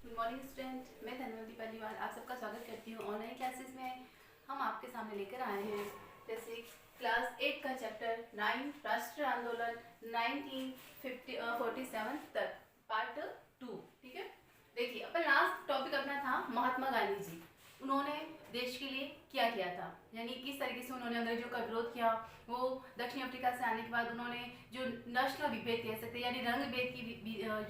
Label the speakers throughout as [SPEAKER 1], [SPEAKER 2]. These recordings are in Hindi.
[SPEAKER 1] गुड मॉर्निंग स्टूडेंट, मैं धनवंती पहलीवाल आप सबका स्वागत करती हूँ। ऑनलाइन क्लासेस में हम आपके सामने लेकर आए हैं जैसे क्लास 8 का चैप्टर 9 राष्ट्रीय आंदोलन 1947 तक पार्ट 2। ठीक है, देखिए अपन लास्ट टॉपिक अपना था महात्मा गांधी जी। उन्होंने देश के लिए क्या किया था, यानी किस तरीके से उन्होंने अंग्रेजों का विरोध किया। वो दक्षिण अफ्रीका से आने के बाद उन्होंने जो नस्ल विभेद कह सकते यानी रंग भेद की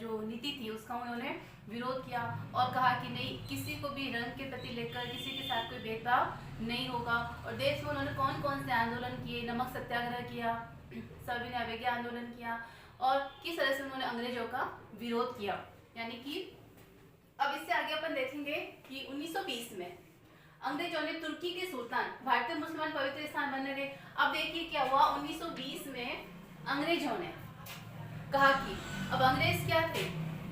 [SPEAKER 1] जो नीति थी उसका उन्होंने विरोध किया और कहा कि नहीं, किसी को भी रंग के प्रति लेकर किसी के साथ कोई भेदभाव नहीं होगा। और देश में उन्होंने कौन कौन से आंदोलन किए, नमक सत्याग्रह किया, सविनय अवज्ञा आंदोलन किया और किस तरह से उन्होंने अंग्रेजों का विरोध किया। यानी कि अब इससे आगे अपन देखेंगे कि 1920 में अंग्रेजों ने तुर्की के सुल्तान भारतीय मुसलमान पवित्र स्थान बनने गए। अब देखिए क्या हुआ, 1920 में अंग्रेजों ने कहा कि अब अंग्रेज क्या थे,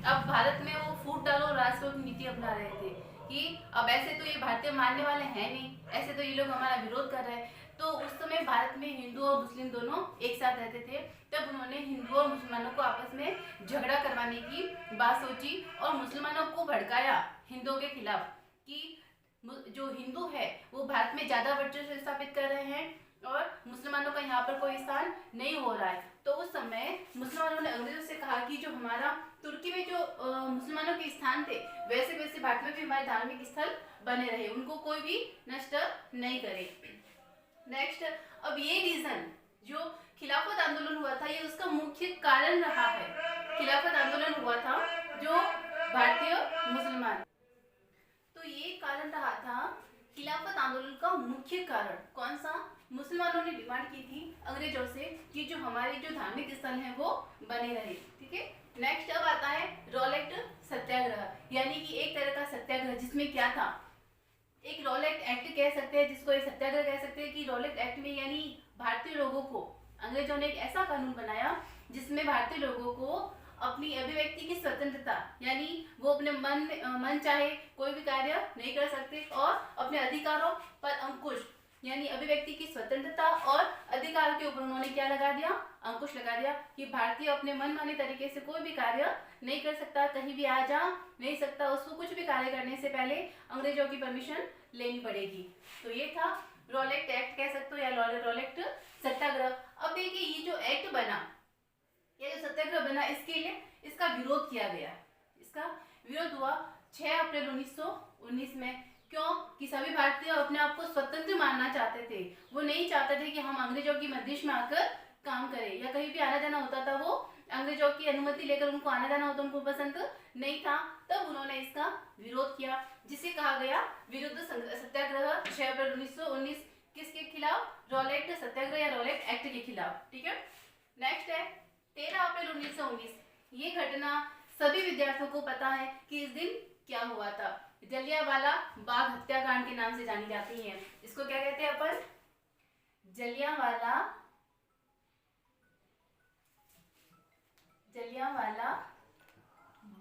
[SPEAKER 1] अब भारत में वो फूट डालो राष्ट्रों की नीति अपना रहे थे कि अब ऐसे तो ये भारतीय मानने वाले हैं नहीं, ऐसे तो ये लोग हमारा विरोध कर रहे हैं। तो उस समय भारत में हिंदू और मुस्लिम दोनों एक साथ रहते थे। तब उन्होंने हिंदू और मुसलमानों को आपस में झगड़ा करवाने की बात सोची और मुसलमानों को भड़काया हिंदुओं के खिलाफ कि जो हिंदू है वो भारत में ज्यादा वर्चस्व स्थापित कर रहे हैं और मुसलमानों का यहाँ पर कोई स्थान नहीं हो रहा है। तो उस समय मुसलमानों ने अंग्रेजों से कहा कि जो हमारा तुर्की में जो मुसलमानों के स्थान थे वैसे वैसे भारत में भी हमारे धार्मिक स्थल बने रहे, उनको कोई भी नष्ट नहीं करे। नेक्स्ट, अब ये रीजन जो खिलाफत आंदोलन हुआ था ये उसका मुख्य कारण रहा है। खिलाफत आंदोलन हुआ था जो भारतीय मुसलमान, तो ये कारण रहा था खिलाफत आंदोलन का मुख्य कारण। कौन सा? मुसलमानों ने डिमांड की थी अंग्रेजों से कि जो हमारे जो धार्मिक स्थल हैं वो बने रहे। ठीक है, नेक्स्ट अब आता है रॉलेट सत्याग्रह, यानी कि एक तरह का सत्याग्रह जिसमें क्या था, एक रॉलेट एक्ट कह सकते हैं जिसको एक सत्याग्रह कह सकते हैं कि रॉलेट एक्ट में यानी भारतीय लोगों को अंग्रेजों ने एक ऐसा कानून बनाया जिसमें भारतीय लोगों को अपनी अभिव्यक्ति की स्वतंत्रता, यानी वो अपने मन चाहे कोई भी कार्य नहीं कर सकते और अपने अधिकारों पर अंकुश, यानी अभिव्यक्ति की स्वतंत्रता और अधिकार के ऊपर उन्होंने क्या लगा दिया, अंकुश लगा दिया कि भारतीय अपने मन माने तरीके से कोई भी कार्य नहीं कर सकता, कहीं भी आ जा नहीं सकता, उसको कुछ भी कार्य करने से पहले अंग्रेजों की परमिशन लेनी पड़ेगी। तो ये था रॉलेट एक्ट कह सकते हो या रॉलेट सत्याग्रह। अब देखिए ये जो एक्ट बना, ये जो सत्याग्रह बना, इसके लिए इसका विरोध किया गया। इसका विरोध हुआ 6 अप्रैल 1919 में। क्यों? कि सभी भारतीय अपने आप को स्वतंत्र मानना चाहते थे, वो नहीं चाहते थे कि हम अंग्रेजों की मध्यस्थ में आकर काम करें, या कहीं भी आना जाना होता था वो अंग्रेजों की अनुमति लेकर उनको आना जाना होता, उनको पसंद नहीं था। तब उन्होंने इसका विरोध किया जिसे कहा गया विरुद्ध सत्याग्रह 6 अप्रैल 1919। किसके खिलाफ? रॉलेट सत्याग्रह या रॉलेट एक्ट के खिलाफ। ठीक है, नेक्स्ट है 13 अप्रैल 1919। ये घटना सभी विद्यार्थियों को पता है कि इस दिन क्या हुआ था। जलियांवाला बाग हत्याकांड के नाम से जानी जाती है। इसको क्या कहते हैं अपन? जलियांवाला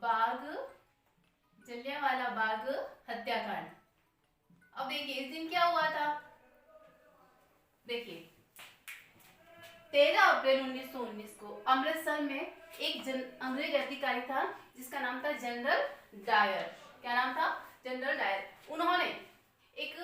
[SPEAKER 1] बाग हत्याकांड। अब देखिए इस दिन क्या हुआ था, देखिए 13 अप्रैल 1919 को अमृतसर में एक अंग्रेज अधिकारी था जिसका नाम था जनरल डायर। क्या नाम था? General Dyer. उन्होंने एक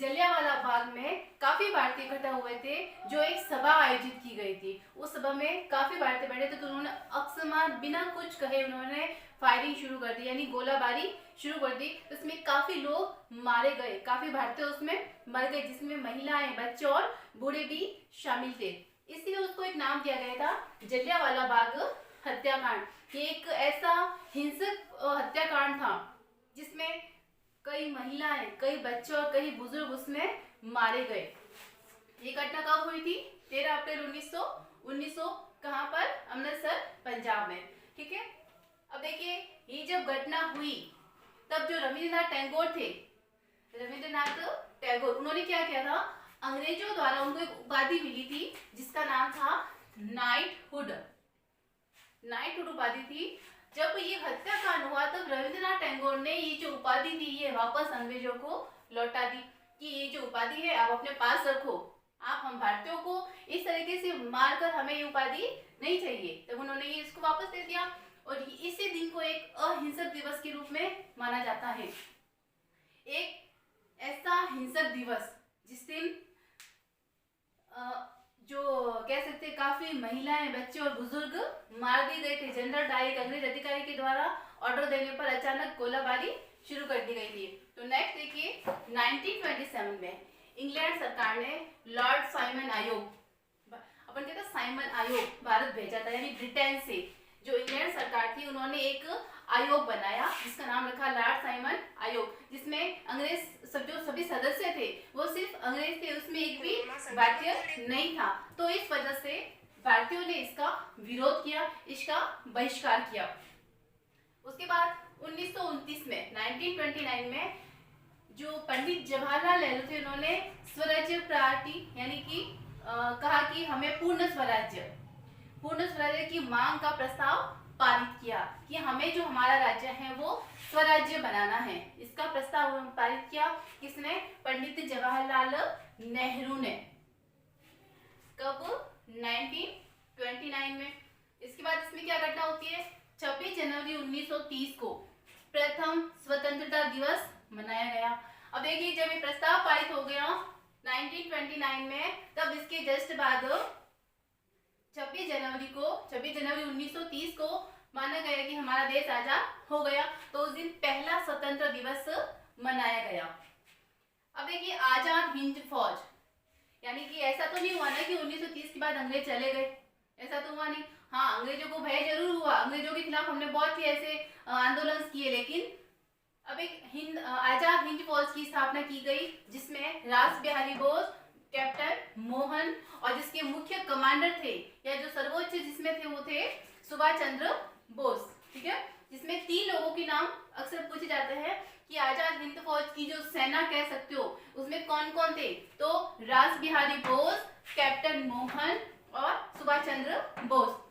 [SPEAKER 1] जलियांवाला बाग में काफी भारतीय इकट्ठा हुए थे जो एक सभा आयोजित की गई थी। उस सभा में काफी भारतीय बैठे थे, तो उन्होंने अकस्मात बिना कुछ कहे उन्होंने फायरिंग शुरू कर दी, यानी गोलाबारी शुरू कर दी। उसमें काफी लोग मारे गए, काफी भारतीय उसमें मर गए, जिसमें महिलाएं, बच्चे और बूढ़े भी शामिल थे। इसलिए उसको एक नाम दिया गया था जलियांवाला बाग हत्याकांड। ये एक ऐसा हिंसक हत्याकांड था जिसमें कई महिलाएं, कई बच्चे और कई बुजुर्ग उसमें मारे गए। ये घटना कब हुई थी? 13 अप्रैल 1919। कहाँ पर? अमृतसर, पंजाब में। ठीक है, अब देखिए ये जब घटना हुई तब जो रविंद्रनाथ टैगोर थे, रविंद्रनाथ टैगोर, उन्होंने क्या किया था, अंग्रेजों द्वारा उनको एक उपाधि मिली थी जिसका नाम था नाइटहुड। नाइटहुड उपाधि थी। जब ये हत्याकांड हुआ तब रविंद्रनाथ टैगोर ने ये जो उपाधि थी ये वापस अंग्रेजों को लौटा दी कि ये जो उपाधि है आप अपने पास रखो, आप हम भारतीयों को इस तरीके से मारकर हमें ये उपाधि नहीं चाहिए। तब उन्होंने ये इसको वापस दे दिया। और इसी दिन को एक अहिंसक दिवस के रूप में माना जाता है। एक ऐसा हिंसक दिवस जिस दिन जो कह सकते हैं काफी महिलाएं, बच्चे और बुजुर्ग मार दिए गए थे। जनरल डायर एक अंग्रेज अधिकारी के द्वारा ऑर्डर देने पर अचानक गोलाबारी शुरू कर दी गई थी। तो नेक्स्ट देखिए 1927 में इंग्लैंड सरकार ने लॉर्ड साइमन आयोग, अपन कहते हैं साइमन आयोग, भारत भेजा था। यानी ब्रिटेन से जो इंग्लैंड सरकार थी उन्होंने एक आयोग बनाया जिसका नाम रखा लॉर्ड साइमन आयोग, जिसमें अंग्रेज जो सभी सदस्य थे वो सिर्फ अंग्रेज थे, उसमें एक भी भारतीय नहीं था। तो इस वजह से भारतीयों ने इसका विरोध किया, इसका बहिष्कार किया। उसके बाद 1929 में 1929 में जो पंडित जवाहरलाल नेहरू थे उन्होंने स्वराज्य पार्टी यानी कि कहा कि हमें पूर्ण स्वराज्य की मांग का प्रस्ताव पारित किया कि हमें जो हमारा राज्य है वो स्वराज्य बनाना है। इसका प्रस्ताव पारित किया किसने? पंडित जवाहरलाल नेहरू ने। कब? 1929 में। इसके बाद इसमें क्या घटना होती है? 26 जनवरी 1930 को प्रथम स्वतंत्रता दिवस मनाया गया। अब देखिए जब ये प्रस्ताव पारित हो गया 1929 में, तब इसके जस्ट बाद 26 जनवरी 1930 को माना गया कि हमारा देश आजाद हो गया। तो उस दिन पहला स्वतंत्र दिवस मनाया गया। अब देखिए आजाद हिंद फौज, यानी कि ऐसा तो नहीं हुआ ना कि 1930 के बाद अंग्रेज चले गए, ऐसा तो हुआ नहीं। हाँ, अंग्रेजों को भय जरूर हुआ, अंग्रेजों के खिलाफ हमने बहुत ही ऐसे आंदोलन किए, लेकिन अब एक आजाद हिंद फौज की स्थापना की गई जिसमें रास बिहारी बोस, कैप्टन मोहन और जिसके मुख्य कमांडर थे या जो सर्वोच्च जिसमें थे वो थे सुभाष चंद्र बोस। ठीक है, जिसमें 3 लोगों के नाम अक्सर पूछे जाते हैं कि आजाद हिंद फौज की जो सेना कह सकते हो उसमें कौन कौन थे, तो रास बिहारी बोस, कैप्टन मोहन और सुभाष चंद्र बोस।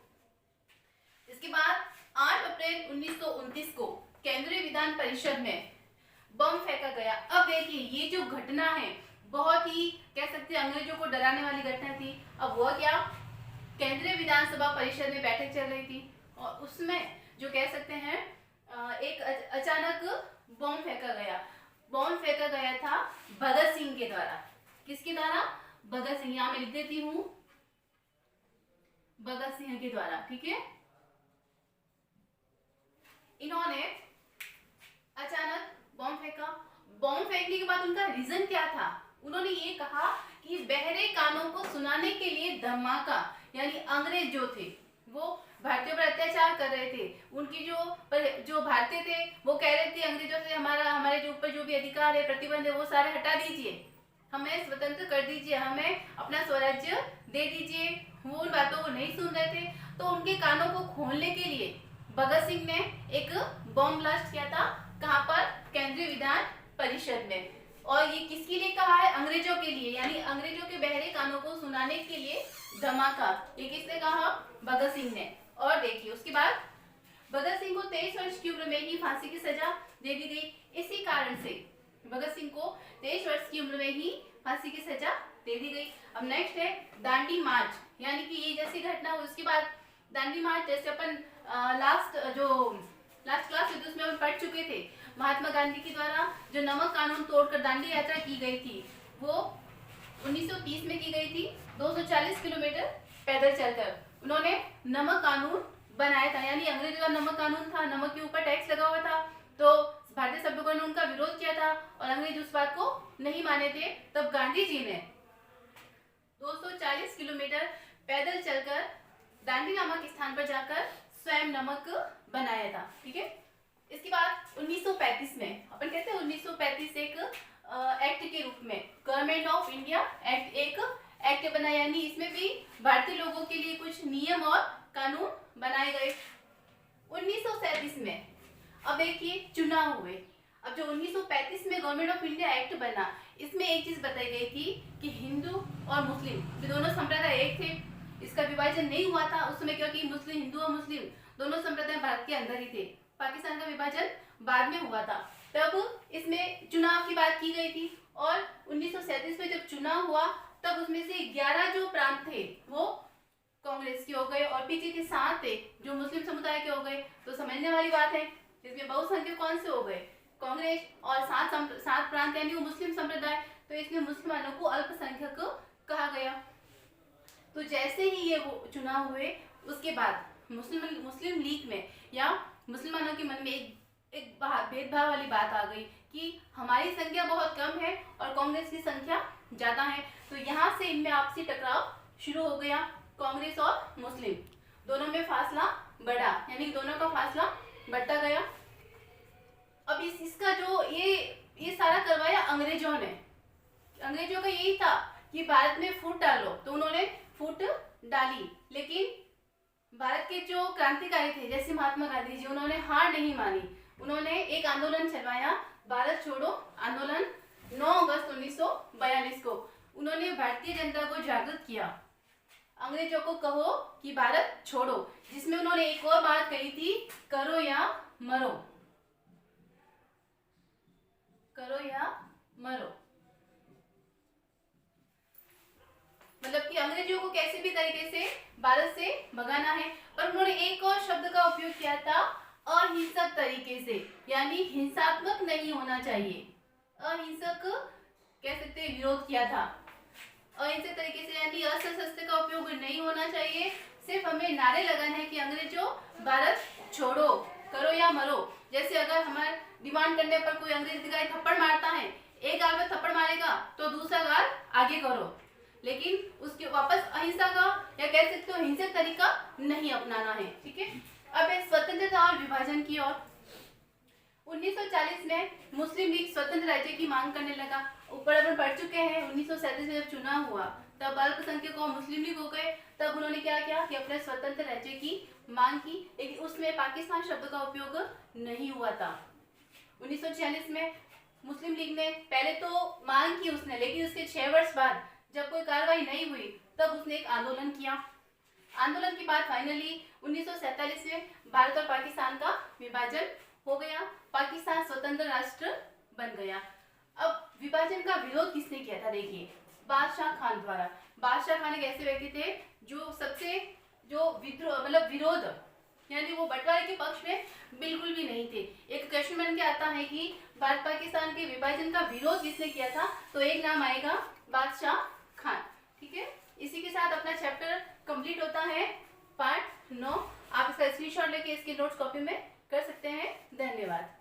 [SPEAKER 1] इसके बाद 8 अप्रैल 1929 को केंद्रीय विधान परिषद में बम फेंका गया। अब देखिए ये जो घटना है बहुत ही कह सकते हैं अंग्रेजों को डराने वाली घटना थी। अब वो क्या? केंद्रीय विधानसभा परिषद में बैठक चल रही थी और उसमें जो कह सकते हैं एक अचानक बम फेंका गया। बम फेंका गया था भगत सिंह के द्वारा। किसके द्वारा? भगत सिंह। यहां मैं लिख देती हूं, भगत सिंह के द्वारा। ठीक है, इन्होंने अचानक बम फेंका। बम फेंकने के बाद उनका रीजन क्या था? उन्होंने ये कहा कि बहरे कानों को सुनाने के लिए धमाका, यानी अंग्रेज जो थे वो भारतीयों पर अत्याचार कर रहे थे। उनकी जो भारतीय थे वो कह रहे थे अंग्रेजों से हमारे जो ऊपर जो भी अधिकार है, प्रतिबंध है वो सारे हटा दीजिए, हमें स्वतंत्र कर दीजिए, हमें अपना स्वराज्य दे दीजिए। वो उन बातों को नहीं सुन रहे थे। तो उनके कानों को खोलने के लिए भगत सिंह ने एक बॉम्ब ब्लास्ट किया था। कहां पर? केंद्रीय विधान परिषद में। और ये किसके लिए कहा है? अंग्रेजों के लिए, यानी अंग्रेजों के बहरे कानों को सुनाने के लिए धमाका। ये किसने कहा? भगत सिंह ने। और देखिए उसके बाद भगत सिंह को 23 वर्ष की उम्र में ही फांसी की सजा दे दी गई। इसी कारण से भगत सिंह को 23 वर्ष की उम्र में ही फांसी की सजा दे दी गई। अब नेक्स्ट है दांडी मार्च, यानी कि ये जैसी घटना हुई उसके बाद दांडी मार्च, जैसे अपन लास्ट क्लास में उसमें हम पढ़ चुके थे, महात्मा गांधी के द्वारा जो नमक कानून तोड़कर दांडी यात्रा की गई थी वो 1930 में की गई थी। 240 किलोमीटर पैदल चलकर उन्होंने नमक कानून बनाया था। यानी अंग्रेजों का नमक कानून था, नमक के ऊपर टैक्स लगा हुआ था, तो भारतीय सभ्यों ने उनका विरोध किया था और अंग्रेज उस बात को नहीं माने थे। तब गांधी जी ने 240 किलोमीटर पैदल चलकर दांडी नामक स्थान पर जाकर स्वयं नमक बनाया था। ठीक है, इसके बाद 1935 में अपन कहते हैं 1935 एक एक्ट के रूप में गवर्नमेंट ऑफ इंडिया एक्ट एक एक्ट बना, यानी इसमें भी भारतीय लोगों के लिए कुछ नियम और कानून बनाए गए। 1937 में अब देखिए चुनाव हुए। अब जो 1935 में गवर्नमेंट ऑफ इंडिया एक्ट बना, इसमें एक चीज बताई गई थी कि हिंदू और मुस्लिम जो दोनों संप्रदाय एक थे, इसका विभाजन नहीं हुआ था उस समय, क्योंकि मुस्लिम हिंदू और मुस्लिम दोनों संप्रदाय भारत के अंदर ही थे। पाकिस्तान का विभाजन बाद में हुआ था। तब इसमें चुनाव की बात की गई थी और 1937 में जब चुनाव हुआ तब उसमें से 11 जो प्रांत थे वो कांग्रेस के हो गए और पीछे के 7 थे जो मुस्लिम समुदाय के हो गए। तो समझने वाली बात है, इसमें बहुसंख्यक कौन से हो गए, कांग्रेस, और 7 प्रांत यानी वो मुस्लिम संप्रदाय, तो इसमें मुसलमानों को अल्पसंख्यक कहा गया। तो जैसे ही ये वो चुनाव हुए उसके बाद मुस्लिम लीग में या मुसलमानों के मन में एक भेदभाव वाली बात आ गई कि हमारी संख्या बहुत कम है और कांग्रेस की संख्या ज्यादा है। तो यहाँ से इनमें आपसी टकराव शुरू हो गया, कांग्रेस और मुस्लिम दोनों में फासला बढ़ा, यानी दोनों का फासला बढ़ता गया। अब इसका जो ये सारा करवाया अंग्रेजों ने। अंग्रेजों का यही था कि भारत में फूट डालो, तो उन्होंने फूट डाली, लेकिन भारत के जो क्रांतिकारी थे जैसे महात्मा गांधी जी, उन्होंने हार नहीं मानी। उन्होंने एक आंदोलन चलवाया, भारत छोड़ो आंदोलन, 9 अगस्त 1942 को। उन्होंने भारतीय जनता को जागृत किया, अंग्रेजों को कहो कि भारत छोड़ो, जिसमें उन्होंने एक और बात कही थी, करो या मरो, करो या मरो। मतलब कि अंग्रेजों को कैसे भी तरीके से भारत से भगाना है। पर उन्होंने एक और शब्द का उपयोग किया था, अहिंसक तरीके से, यानी हिंसात्मक नहीं होना चाहिए। अहिंसक कह सकते हैं विरोध किया था, अहिंसक तरीके से, यानी अस्त्र का उपयोग नहीं होना चाहिए। सिर्फ हमें नारे लगाना है कि अंग्रेजों भारत छोड़ो, करो या मरो। जैसे अगर हमारे डिमांड करने पर कोई अंग्रेज दिखाई थप्पड़ मारता है, एक गाल में थप्पड़ मारेगा तो दूसरा गाल आगे करो, लेकिन उसके वापस अहिंसा का या कह सकते हो हिंसक तरीका नहीं अपनाना है। ठीक है, अब स्वतंत्रता और विभाजन की ओर 1940 में मुस्लिम लीग स्वतंत्र राज्य की मांग करने लगा। ऊपर अपन पढ़ चुके हैं, 1937 में जब चुनाव हुआ तब अल्पसंख्यक और मुस्लिम लीग हो गए। तब उन्होंने क्या किया कि अपने स्वतंत्र राज्य की मांग की, लेकिन उसमें पाकिस्तान शब्द का उपयोग नहीं हुआ था। 1946 में मुस्लिम लीग ने पहले तो मांग की उसने, लेकिन उसके 6 वर्ष बाद जब कोई कार्रवाई नहीं हुई तब उसने एक आंदोलन किया। आंदोलन के बाद फाइनली 1947 में भारत और पाकिस्तान का विभाजन हो गया, पाकिस्तान स्वतंत्र राष्ट्र बन गया। अब विभाजन का विरोध किसने किया था, देखिए, बादशाह खान द्वारा। बादशाह खान एक ऐसे व्यक्ति थे जो सबसे विद्रोह मतलब विरोध, यानी वो बंटवारे के पक्ष में बिल्कुल भी नहीं थे। एक क्वेश्चन बन के आता है कि भारत पाकिस्तान के विभाजन का विरोध किसने किया था, तो एक नाम आएगा बादशाह खान। ठीक है, इसी के साथ अपना चैप्टर कंप्लीट होता है, पार्ट 9। आप इसका स्क्रीनशॉट लेके इसके नोट्स कॉपी में कर सकते हैं। धन्यवाद।